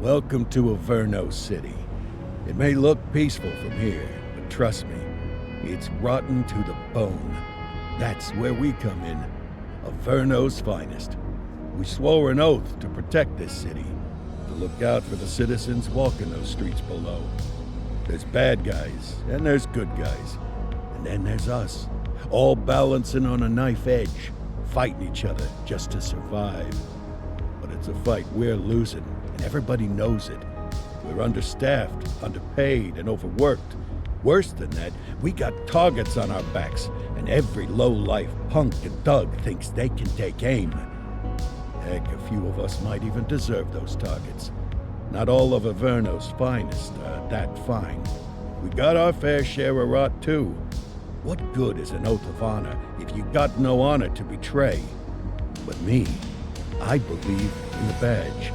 Welcome to Averno City. It may look peaceful from here, but trust me, it's rotten to the bone. That's where we come in. Averno's finest. We swore an oath to protect this city, to look out for the citizens walking those streets below. There's bad guys, and there's good guys. And then there's us, all balancing on a knife edge, fighting each other just to survive. But it's a fight we're losing. Everybody knows it. We're understaffed, underpaid, and overworked. Worse than that, we got targets on our backs, and every low-life punk and thug thinks they can take aim. Heck, a few of us might even deserve those targets. Not all of Averno's finest are that fine. We got our fair share of rot, too. What good is an oath of honor if you got no honor to betray? But me, I believe in the badge.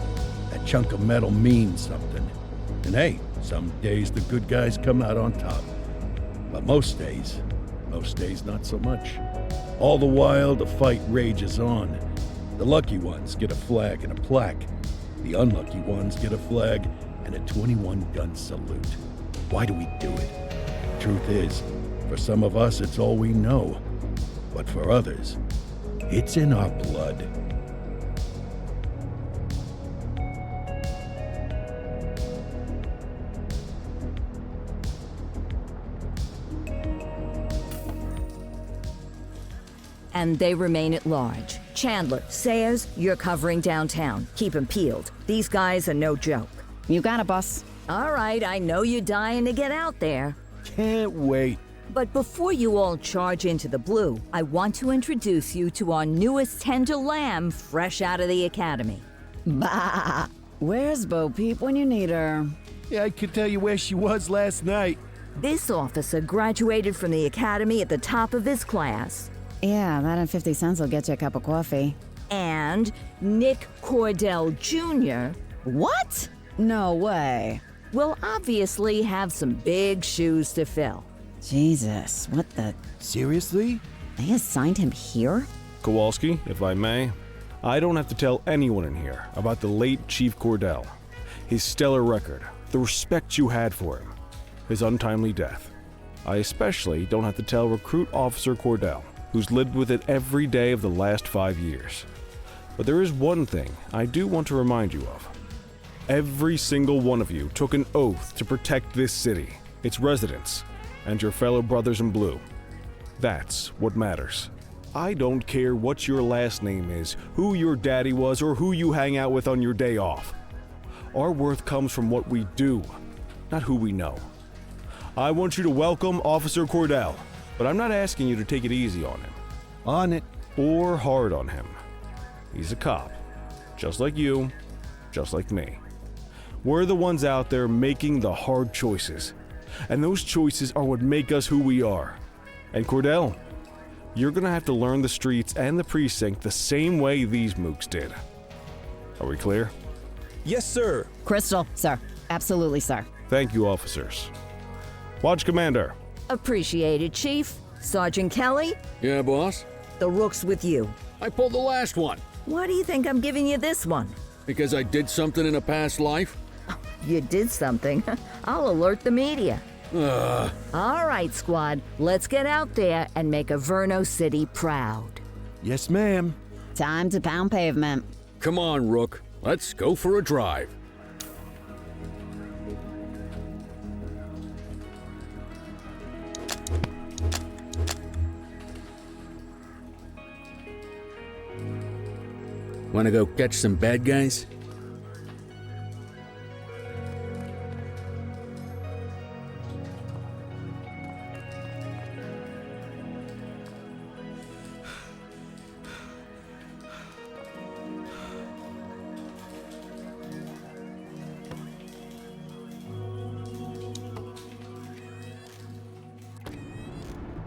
That chunk of metal means something. And hey, some days the good guys come out on top. But most days not so much. All the while, the fight rages on. The lucky ones get a flag and a plaque. The unlucky ones get a flag and a 21-gun salute. Why do we do it? Truth is, for some of us, it's all we know. But for others, it's in our blood. And they remain at large. Chandler, Sayers, you're covering downtown. Keep 'em peeled. These guys are no joke. You got it, boss. All right, I know you're dying to get out there. Can't wait. But before you all charge into the blue, I want to introduce you to our newest tender lamb fresh out of the academy. Bah! Where's Bo Peep when you need her? Yeah, I could tell you where she was last night. This officer graduated from the academy at the top of his class. Yeah, that and 50 cents will get you a cup of coffee. And Nick Cordell Jr. What? No way. will obviously have some big shoes to fill. Jesus, what the... Seriously? They assigned him here? Kowalski, if I may, I don't have to tell anyone in here about the late Chief Cordell, his stellar record, the respect you had for him, his untimely death. I especially don't have to tell Recruit Officer Cordell, who's lived with it every day of the last 5 years. But there is one thing I do want to remind you of. Every single one of you took an oath to protect this city, its residents, and your fellow brothers in blue. That's what matters. I don't care what your last name is, who your daddy was, or who you hang out with on your day off. Our worth comes from what we do, not who we know. I want you to welcome Officer Cordell, but I'm not asking you to take it easy on him. On it. Or hard on him. He's a cop, just like you, just like me. We're the ones out there making the hard choices, and those choices are what make us who we are. And Cordell, you're gonna have to learn the streets and the precinct the same way these mooks did. Are we clear? Yes, sir. Crystal, sir. Absolutely, sir. Thank you, officers. Watch Commander. Appreciated, Chief. Sergeant Kelly, Yeah, boss? the rook's with you. I pulled the last one. Why do you think I'm giving you this one? Because I did something in a past life? You did something. I'll alert the media. All right, squad. Let's get out there and make Averno City proud. Yes, ma'am. Time to pound pavement. Come on, Rook. Let's go for a drive. Wanna go catch some bad guys?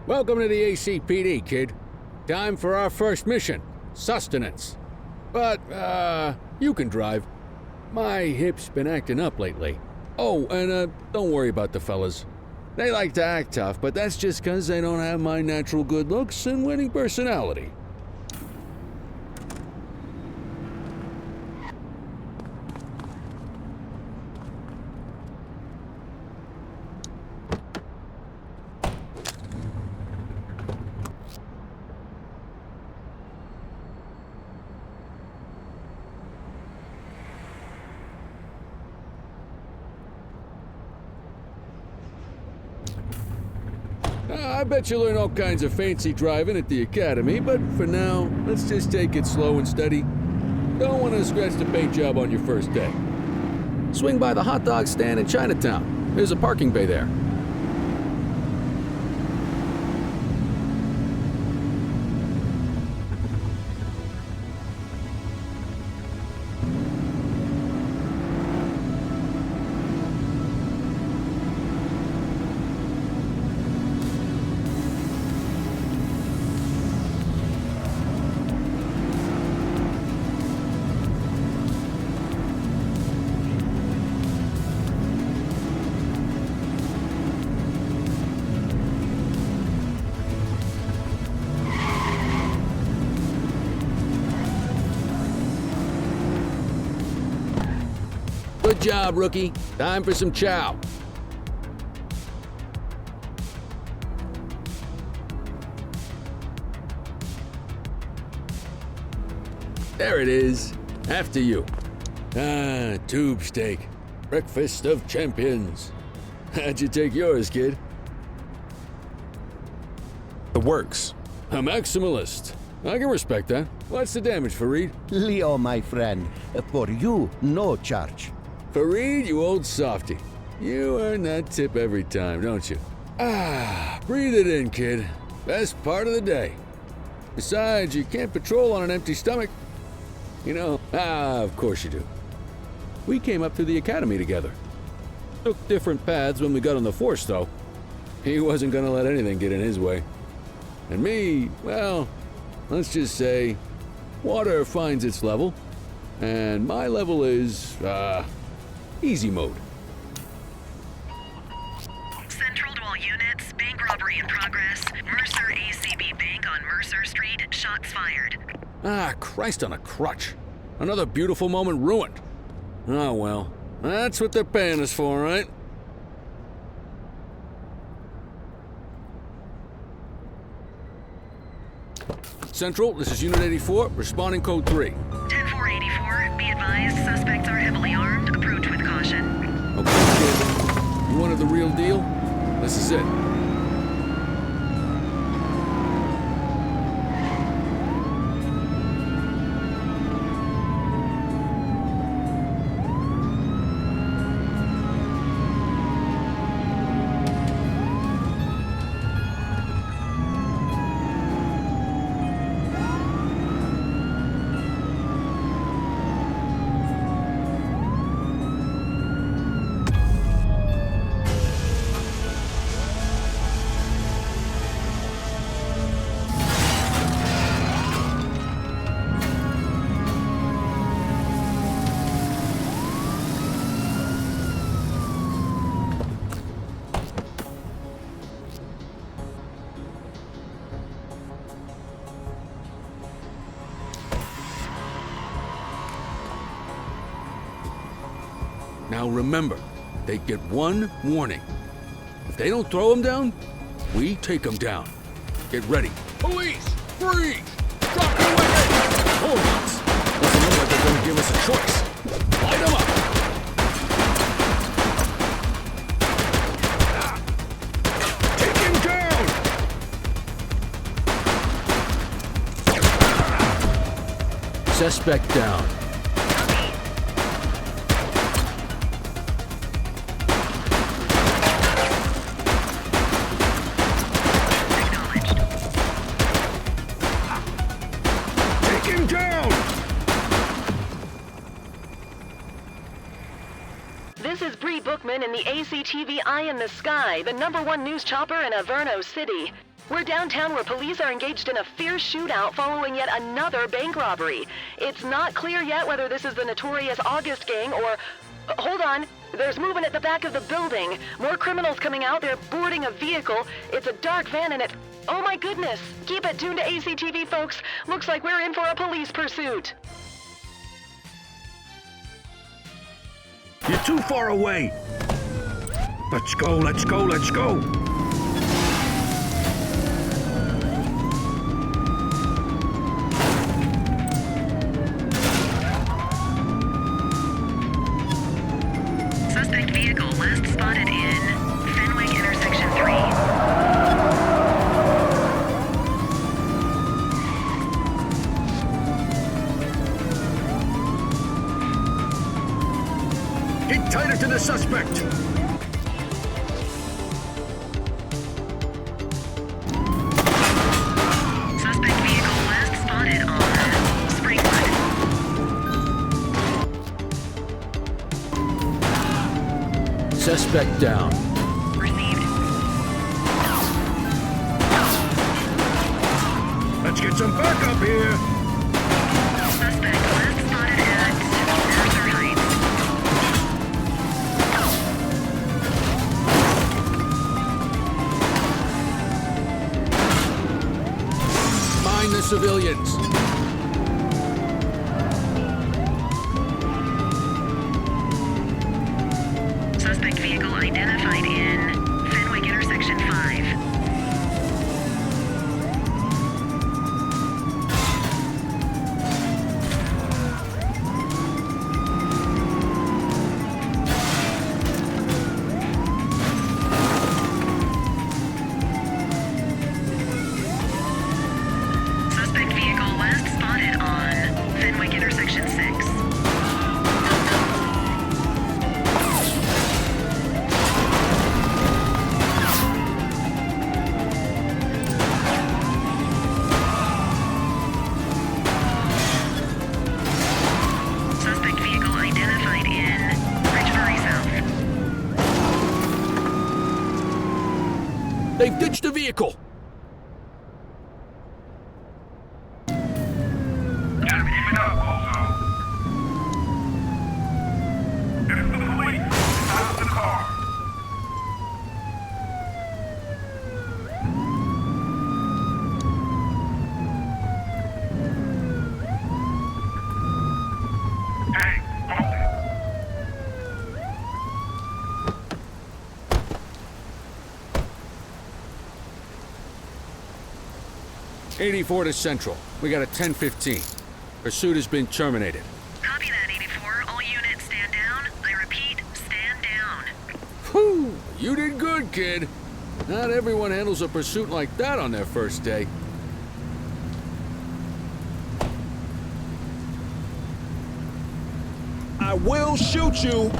Welcome to the ACPD, kid. Time for our first mission, sustenance. But, you can drive. My hip's been acting up lately. Oh, and, don't worry about the fellas. They like to act tough, but that's just 'cause they don't have my natural good looks and winning personality. I bet you learn all kinds of fancy driving at the academy, but for now, let's just take it slow and steady. Don't want to scratch the paint job on your first day. Swing by the hot dog stand in Chinatown. There's a parking bay there. Good job, rookie. Time for some chow. There it is. After you. Ah, tube steak. Breakfast of champions. How'd you take yours, kid? The works. A maximalist. I can respect that. What's the damage, Fareed? Leo, my friend, for you, no charge. Fareed, you old softy. You earn that tip every time, don't you? Ah, breathe it in, kid. Best part of the day. Besides, you can't patrol on an empty stomach. You know, of course you do. We came up through the academy together. Took different paths when we got on the force, though. He wasn't gonna let anything get in his way. And me, well, let's just say, water finds its level, and my level is, easy mode. Central to all units, bank robbery in progress. Mercer ACB Bank on Mercer Street, shots fired. Ah, Christ on a crutch. Another beautiful moment ruined. Oh well, that's what they're paying us for, right? Central, this is Unit 84, responding code 3. 10-484, be advised, suspects are heavily armed. Approach with caution. Okay, kid. You wanted the real deal? This is it. Now remember, they get one warning. If they don't throw them down, we take them down. Get ready. Police! Freeze! Drop your weapons! Hold on! Doesn't look like they're gonna give us a choice. Light them up! Take him down! Suspect down. Take him down! This is Bree Bookman in the ACTV Eye in the Sky, the #1 news chopper in Averno City. We're downtown where police are engaged in a fierce shootout following yet another bank robbery. It's not clear yet whether this is the notorious August gang or... Hold on. There's movement at the back of the building. More criminals coming out. They're boarding a vehicle. It's a dark van and it... Oh my goodness! Keep it tuned to ACTV, folks. Looks like we're in for a police pursuit. You're too far away! Let's go, let's go, let's go! Suspect vehicle last spotted in Fenwick intersection 3. Get tighter to the suspect! Suspect vehicle last spotted on Springwood. Suspect down. Received. Let's get some backup here! Suspect last spotted at Mercer Heights. Mind the civilians. Suspect vehicle identified in Fenwick intersection 5. Suspect vehicle last spotted on Fenwick intersection 6. Suspect vehicle identified in Ridgebury South. They've ditched the vehicle. Hey, hold it. 84 to Central. We got a 10:15. Pursuit has been terminated. Copy that, 84. All units stand down. I repeat, stand down. Whew! You did good, kid. Not everyone handles a pursuit like that on their first day. I will shoot you!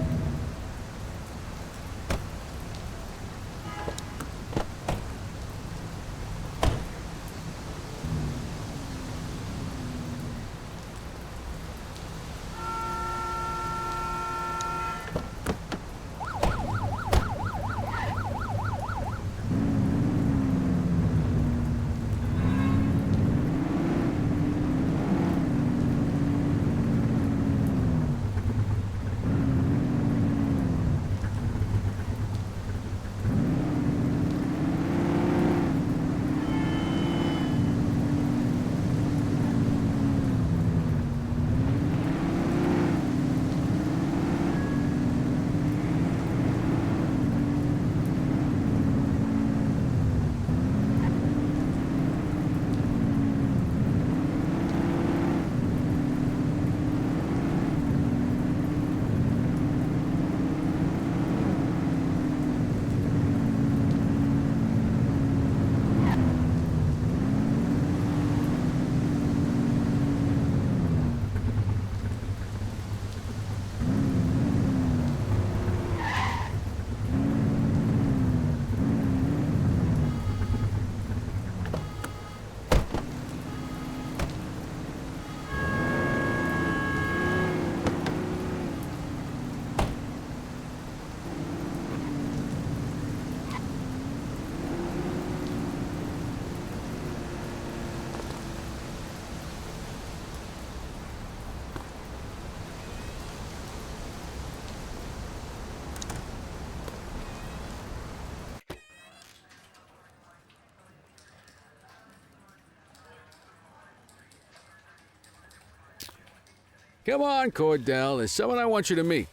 Come on, Cordell. There's someone I want you to meet.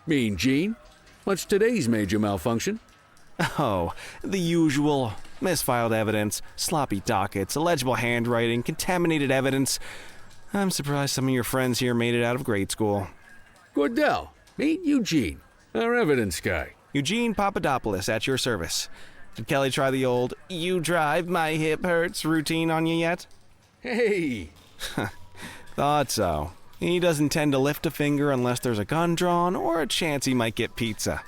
Mean Gene? What's today's major malfunction? Oh, the usual. Misfiled evidence, sloppy dockets, illegible handwriting, contaminated evidence. I'm surprised some of your friends here made it out of grade school. Cordell, meet Eugene, our evidence guy. Eugene Papadopoulos at your service. Did Kelly try the old, "you drive, my hip hurts" routine on you yet? Hey! Thought so. He doesn't tend to lift a finger unless there's a gun drawn or a chance he might get pizza.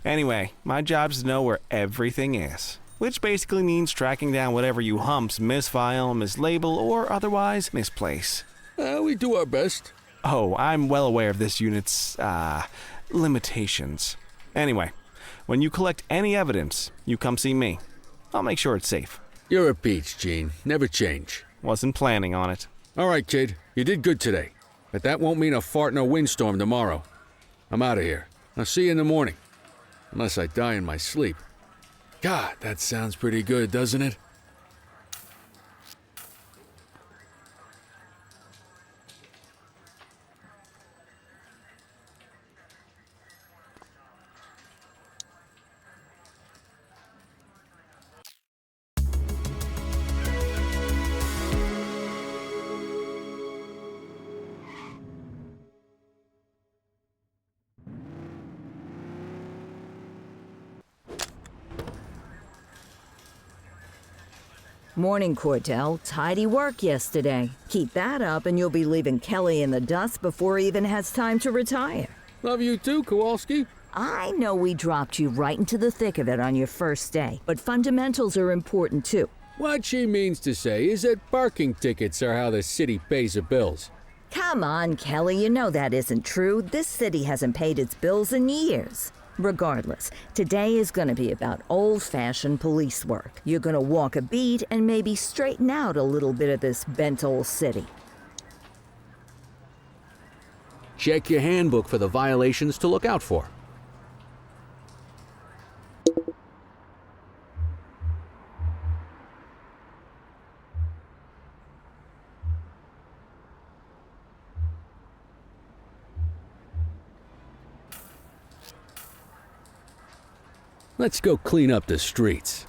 Anyway, my job's to know where everything is, which basically means tracking down whatever you humps misfile, mislabel, or otherwise misplace. We do our best. Oh, I'm well aware of this unit's, limitations. Anyway, when you collect any evidence, you come see me. I'll make sure it's safe. You're a peach, Gene. Never change. Wasn't planning on it. All right, kid. You did good today. But that won't mean a fart in a windstorm tomorrow. I'm out of here. I'll see you in the morning. Unless I die in my sleep. God, that sounds pretty good, doesn't it? Morning, Cordell. Tidy work yesterday. Keep that up and you'll be leaving Kelly in the dust before he even has time to retire. Love you too, Kowalski. I know we dropped you right into the thick of it on your first day, but fundamentals are important too. What she means to say is that parking tickets are how the city pays the bills. Come on, Kelly, you know that isn't true. This city hasn't paid its bills in years. Regardless, today is going to be about old-fashioned police work. You're going to walk a beat and maybe straighten out a little bit of this bent old city. Check your handbook for the violations to look out for. Let's go clean up the streets.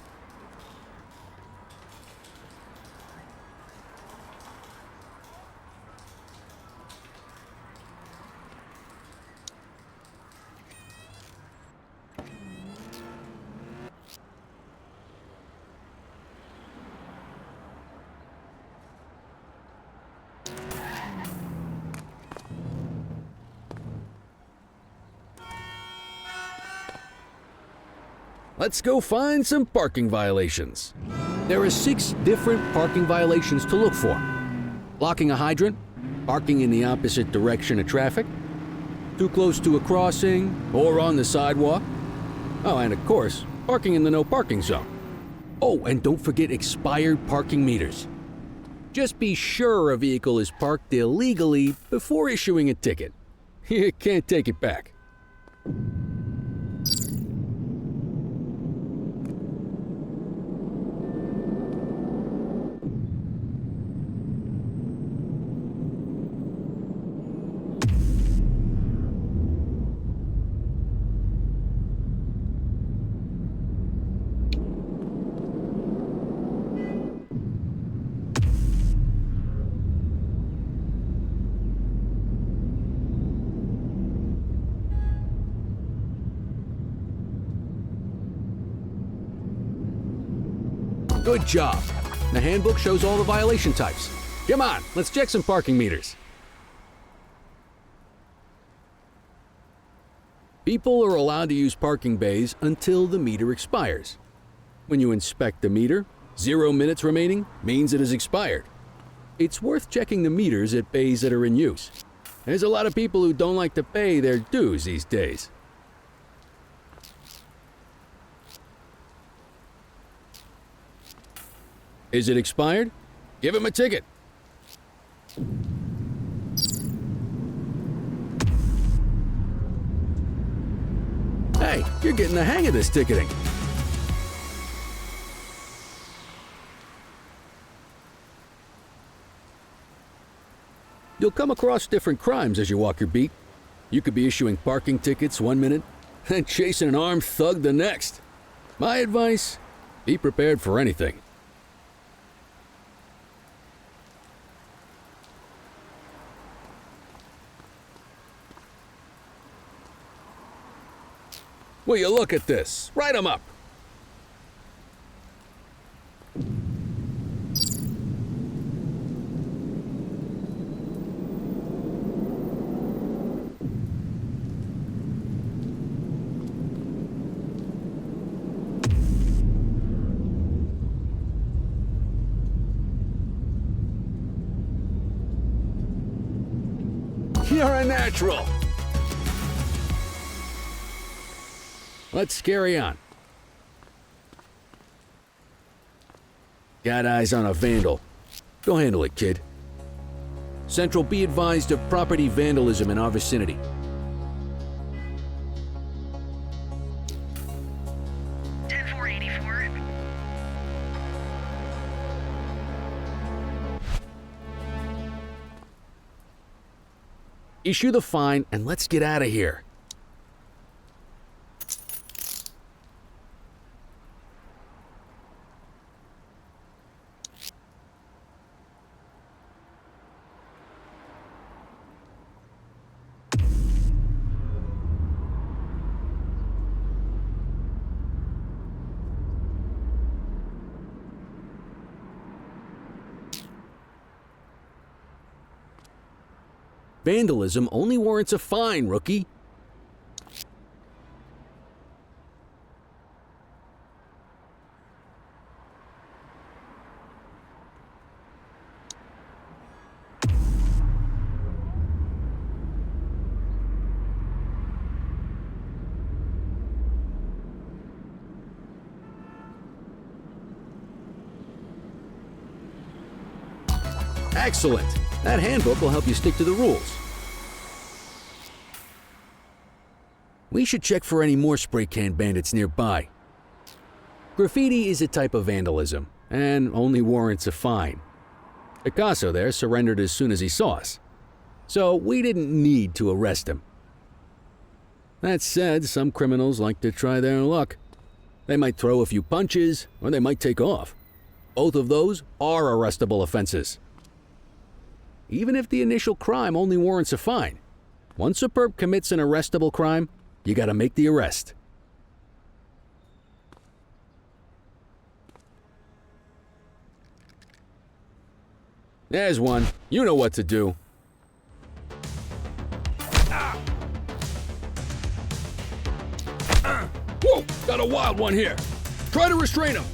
Let's go find some parking violations. There are 6 different parking violations to look for. Blocking a hydrant, parking in the opposite direction of traffic, too close to a crossing or on the sidewalk. Oh, and of course, parking in the no parking zone. Oh, and don't forget expired parking meters. Just be sure a vehicle is parked illegally before issuing a ticket. You can't take it back. Good job. The handbook shows all the violation types. Come on, let's check some parking meters. People are allowed to use parking bays until the meter expires. When you inspect the meter, 0 minutes remaining means it is expired. it's worth checking the meters at bays that are in use. There's a lot of people who don't like to pay their dues these days. Is it expired? Give him a ticket. Hey, you're getting the hang of this ticketing. You'll come across different crimes as you walk your beat. You could be issuing parking tickets one minute and chasing an armed thug the next. My advice, be prepared for anything. Will you look at this? Write 'em up. You're a natural. Let's carry on. Got eyes on a vandal. Go handle it, kid. Central, be advised of property vandalism in our vicinity. Issue the fine and let's get out of here. Vandalism only warrants a fine, rookie. Excellent. That handbook will help you stick to the rules. We should check for any more spray can bandits nearby. Graffiti is a type of vandalism, and only warrants a fine. Picasso there surrendered as soon as he saw us, so we didn't need to arrest him. That said, some criminals like to try their luck. They might throw a few punches, or they might take off. Both of those are arrestable offenses. Even if the initial crime only warrants a fine, once a perp commits an arrestable crime, you gotta make the arrest. There's one. You know what to do. Whoa! Got a wild one here. Try to restrain him.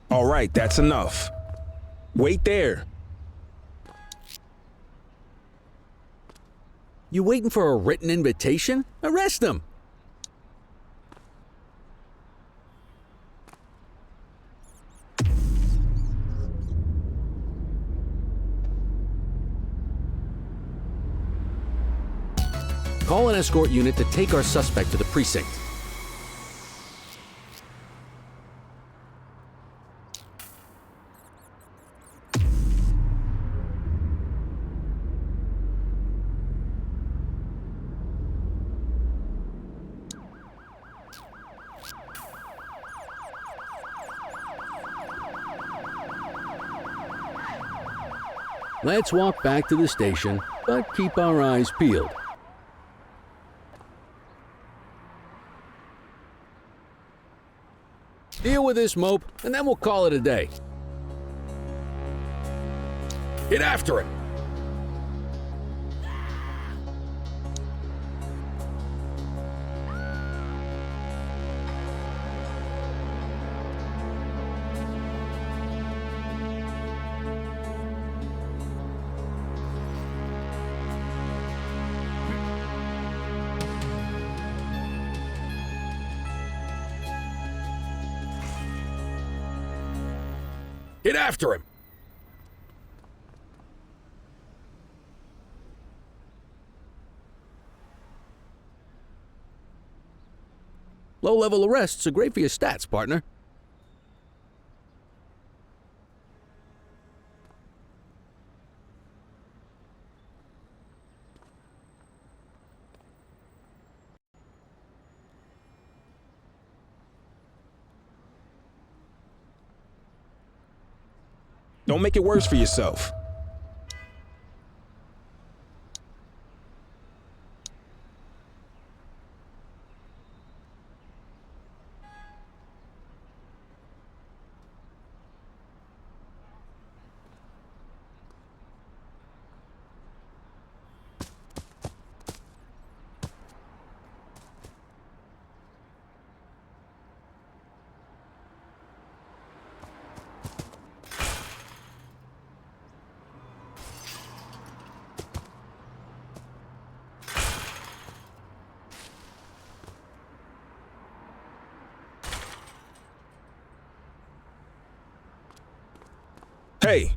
All right, that's enough. Wait there. You waiting for a written invitation? Arrest him. Call an escort unit to take our suspect to the precinct. Let's walk back to the station, but keep our eyes peeled. Deal with this mope, and then we'll call it a day. Get after him! Get after him! Low-level arrests are great for your stats, partner. Don't make it worse for yourself. Hey!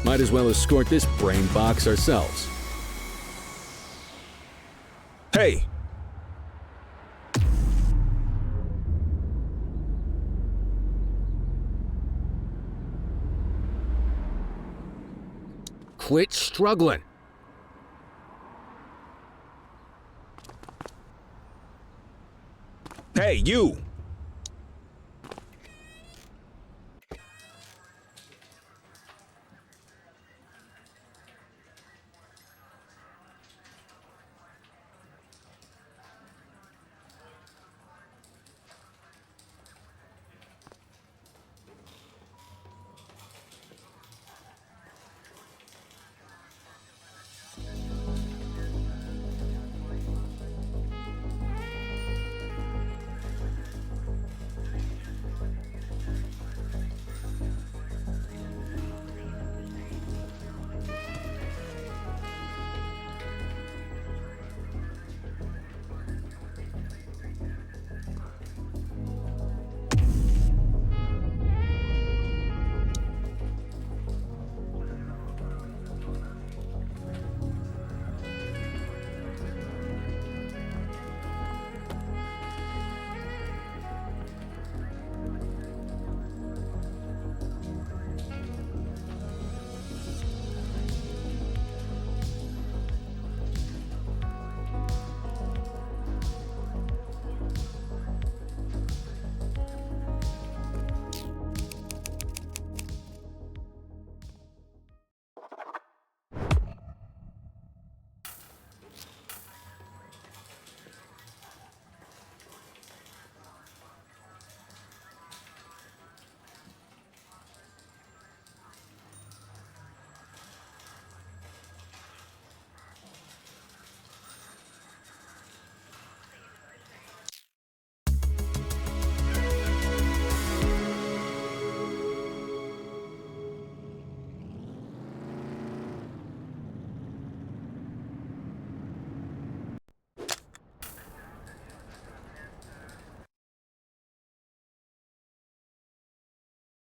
Might as well escort this brain box ourselves. Hey! Quit struggling. Hey, you!